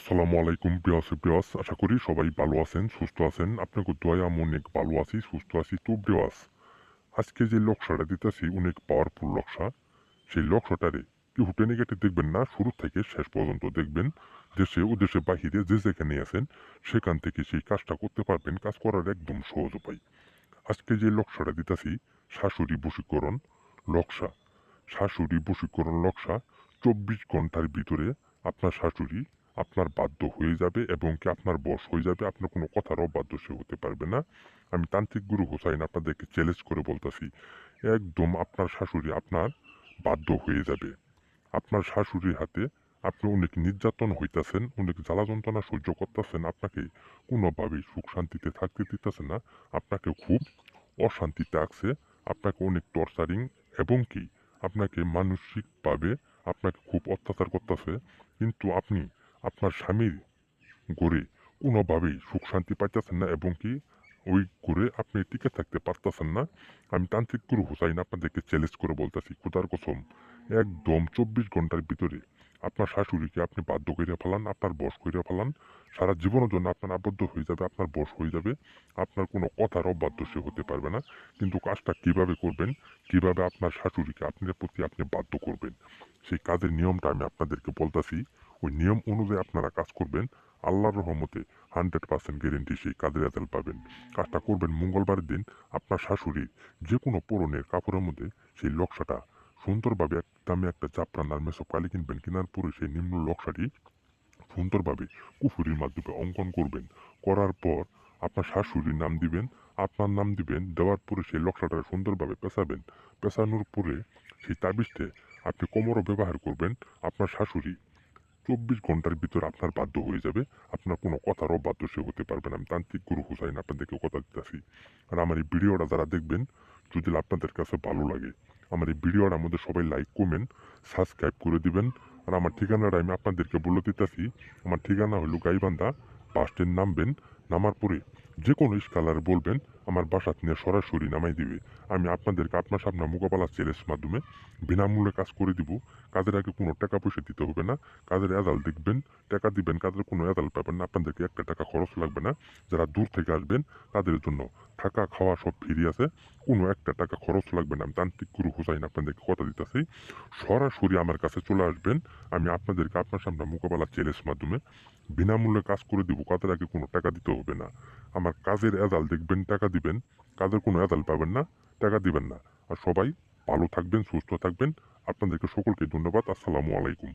আসসালামু আলাইকুম বিয়স আশা করি সবাই ভালো আছেন সুস্থ আছেন আপনাকে দোয়া আমি অনেক ভালো আছি সুস্থ আছি তো বিয়স আজকে যে লক্ষ্যটা দিতেছি অনেক পাওয়ারফুল লক্ষ্য সেই লক্ষ্যটারে কেউ টেনে কেটে দেখবেন না শুরু থেকে শেষ পর্যন্ত দেখবেন দেশে ও দেশে বাহিরে যে যেখানে আছেন সেখান থেকে সেই কাজটা করতে পারবেন কাজ করার একদম সহজ উপায় আজকে যে লক্ষ্যটা দিতেছি শাশুড়ি বশীকরণ লক্ষ্য শাশুড়ি বশীকরণ লক্ষ্য 24 ঘন্টার ভিতরে আপনার শাশুড়ি আপনার বাধ্য হয়ে যাবে এবং কি আপনার বশ হয়ে যাবে আপনার কোনো কথারও বাধ্য সে হতে পারবে না আমি তান্ত্রিক গুরু হোসাইন আপনাদেরকে চ্যালেঞ্জ করে বলতেছি একদম আপনার শাশুড়ি আপনার বাধ্য হয়ে যাবে আপনার শাশুড়ির হাতে আপনি অনেক নির্যাতন হইতাছেন অনেক জ্বালা যন্ত্রণা সহ্য করতেছেন আপনাকে কোনোভাবেই সুখ শান্তিতে থাকতে দিতেছে না আপনাকে খুব অশান্তিতে আছে আপনাকে অনেক টর্চারিং এবং কি আপনাকে মানসিকভাবে আপনাকে খুব অত্যাচার করতেছে কিন্তু আপনি আপনার স্বামীর গড়ে কোনোভাবেই সুখ শান্তি পাইতেছেন না এবং কি ওই করে আপনি টিকে থাকতে পারতেছেন না আমি তান্ত্রিক গুরু হুসাইন আপনাদেরকে চ্যালেঞ্জ করে বলতেছি খোদার কসম একদম 24 ঘন্টার ভিতরে আপনার শাশুড়িকে আপনি বাধ্য করে ফেলান আপনার বশ করে ফেলান সারা জীবনের জন্য আপনার আবদ্ধ হয়ে যাবে আপনার বশ হয়ে যাবে আপনার কোনো কথার অবাধ্য সে হতে পারবে না কিন্তু কাজটা কিভাবে করবেন কিভাবে আপনার শাশুড়িকে আপনার প্রতি আপনি বাধ্য করবেন সেই কাজের নিয়মটা আমি আপনাদেরকে বলতেছি ওই নিয়ম অনুযায়ী আপনারা কাজ করবেন আল্লাহর রহমতে 100% গ্যারেন্টি সেই কাজের রেজাল্ট পাবেন কাজটা করবেন মঙ্গলবারের দিন আপনার শাশুড়ির যে কোনো পরনের কাপড়ের মধ্যে সেই লক্ষ্যটা সুন্দরভাবে দামে একটা চাপড়ান আর মেসব কালি কিনবেন কেনার পরে সেই নিম্ন লক্ষ্যটি সুন্দরভাবে কুফুরির মাধ্যমে অঙ্কন করবেন করার পর আপনার শাশুড়ির নাম দিবেন আপনার নাম দিবেন দেওয়ার পরে সেই লক্ষ্যটা সুন্দরভাবে পেঁচাবেন পেঁচানোর পরে সেই তাবিজটা আপনি কোমরও ব্যবহার করবেন আপনার শাশুড়ি 24 ঘন্টার ভিতর আপনার বাধ্য হয়ে যাবে আপনার কোনো কথার অবাধ্য সে হতে পারবে না আমি তান্ত্রিক গুরু হুসাইন আপনাদেরকে কথা দিতেছি আর আমার এই ভিডিওটা যারা দেখবেন যদি আপনাদের কাছে ভালো লাগে আমার এই ভিডিওটার মধ্যে সবাই লাইক কমেন্ট সাবস্ক্রাইব করে দিবেন আর আমার ঠিকানাটা আমি আপনাদেরকে বলে দিতেছি আমার ঠিকানা হলো গাইবান্ধা বাস স্ট্যান্ড নামবেন নামার পরে যে কোনো স্কলার বলবেন আমার বাসাত নিয়ে সরাসরি নামাই দিবে আমি আপনাদেরকে আপনার সামনে মোকাবেলা চ্যালেঞ্জ মাধ্যমে বিনামূল্যে কাজ করে দিব কাজের আগে কোনো টাকা পয়সা দিতে হবে না কাজের এদাল দেখবেন টাকা দিবেন কাজের কোনো এদাল পাবেন না আপনাদেরকে একটা টাকা খরচ লাগবে না যারা দূর থেকে আসবেন তাদের জন্য থাকা খাওয়া সব ফ্রি আছে কোনো একটা টাকা খরচ লাগবে না আমি তান্ত্রিক গুরু হুসাইন আপনাদেরকে কথা দিতেছি সরাসরি আমার কাছে চলে আসবেন আমি আপনাদেরকে আপনার সামনে মোকাবেলা চ্যালেঞ্জ মাধ্যমে বিনামূল্যে কাজ করে দিব কাজের আগে কোনো টাকা দিতে হবে না আমার কাজের এদাল দেখবেন টাকা দিবেন কাজের কোনো এদাল পাবেন না টাকা দিবেন না আর সবাই ভালো থাকবেন সুস্থ থাকবেন আপনাদেরকে সকলকে ধন্যবাদ আসসালামু আলাইকুম